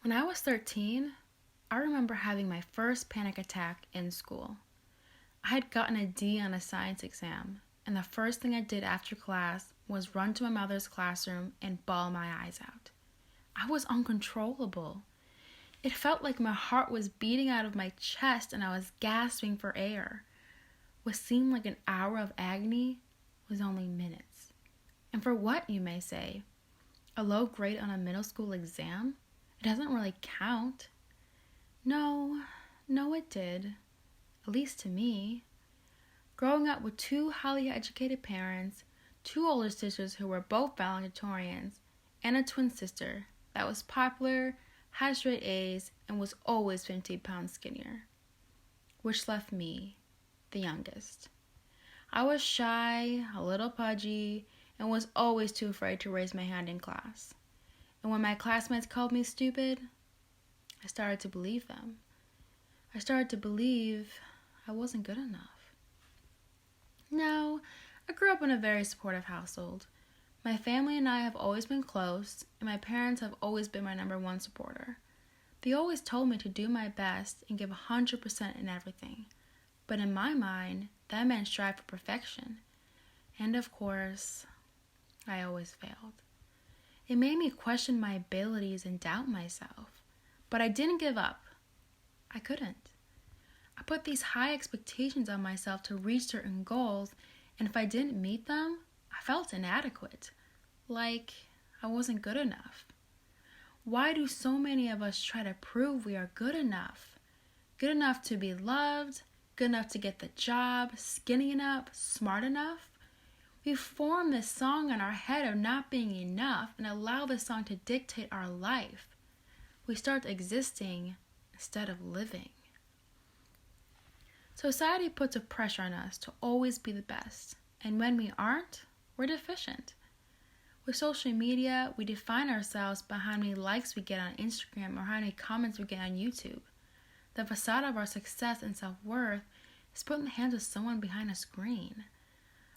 When I was 13, I remember having my first panic attack in school. I had gotten a D on a science exam, and the first thing I did after class was run to my mother's classroom and bawl my eyes out. I was uncontrollable. It felt like my heart was beating out of my chest and I was gasping for air. What seemed like an hour of agony was only minutes. And for what, you may say? A low grade on a middle school exam? It doesn't really count. No, it did. At least to me. Growing up with two highly educated parents, two older sisters who were both valedictorians, and a twin sister that was popular, had straight A's, and was always 50 pounds skinnier. Which left me, the youngest. I was shy, a little pudgy, and was always too afraid to raise my hand in class. And when my classmates called me stupid, I started to believe them. I started to believe I wasn't good enough. Now, I grew up in a very supportive household. My family and I have always been close, and my parents have always been my number one supporter. They always told me to do my best and give 100% in everything. But in my mind, that meant strive for perfection. And of course, I always failed. It made me question my abilities and doubt myself. But I didn't give up. I couldn't. I put these high expectations on myself to reach certain goals, and if I didn't meet them, I felt inadequate. Like I wasn't good enough. Why do so many of us try to prove we are good enough? Good enough to be loved, good enough to get the job, skinny enough, smart enough? We form this song in our head of not being enough and allow the song to dictate our life. We start existing instead of living. Society puts a pressure on us to always be the best, and when we aren't, we're deficient. With social media, we define ourselves by how many likes we get on Instagram or how many comments we get on YouTube. The facade of our success and self-worth is put in the hands of someone behind a screen.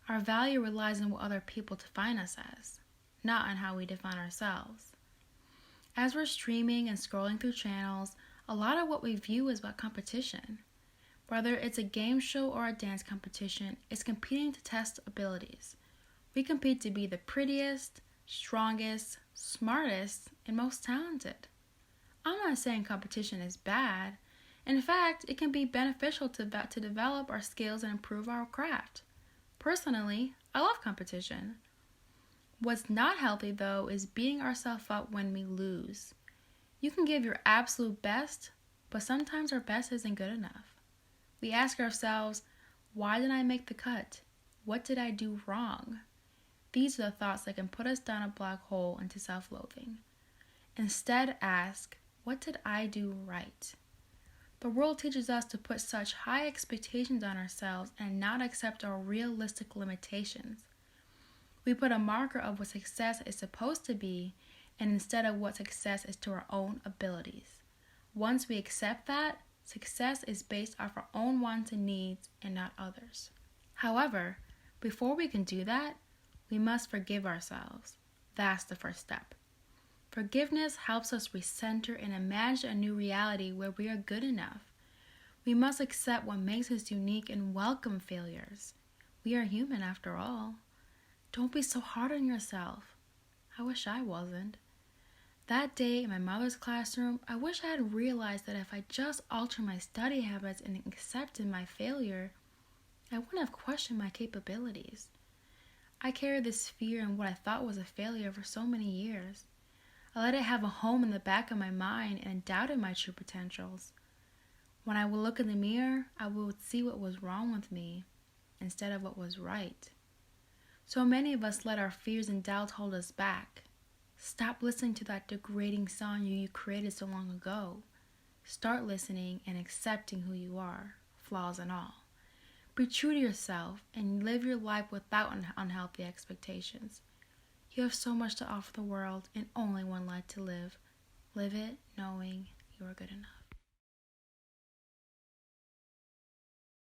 Our value relies on what other people define us as, not on how we define ourselves. As we're streaming and scrolling through channels, a lot of what we view is about competition. Whether it's a game show or a dance competition, it's competing to test abilities. We compete to be the prettiest, strongest, smartest, and most talented. I'm not saying competition is bad. In fact, it can be beneficial to develop our skills and improve our craft. Personally, I love competition. What's not healthy, though, is beating ourselves up when we lose. You can give your absolute best, but sometimes our best isn't good enough. We ask ourselves, why didn't I make the cut? What did I do wrong? These are the thoughts that can put us down a black hole into self-loathing. Instead, ask, what did I do right? The world teaches us to put such high expectations on ourselves and not accept our realistic limitations. We put a marker of what success is supposed to be, and instead of what success is to our own abilities. Once we accept that, success is based off our own wants and needs and not others. However, before we can do that, we must forgive ourselves. That's the first step. Forgiveness helps us recenter and imagine a new reality where we are good enough. We must accept what makes us unique and welcome failures. We are human after all. Don't be so hard on yourself. I wish I wasn't. That day in my mother's classroom, I wish I had realized that if I just altered my study habits and accepted my failure, I wouldn't have questioned my capabilities. I carried this fear and what I thought was a failure for so many years. I let it have a home in the back of my mind and doubted my true potentials. When I would look in the mirror, I would see what was wrong with me instead of what was right. So many of us let our fears and doubts hold us back. Stop listening to that degrading song you created so long ago. Start listening and accepting who you are, flaws and all. Be true to yourself and live your life without unhealthy expectations. You have so much to offer the world and only one life to live. Live it knowing you are good enough.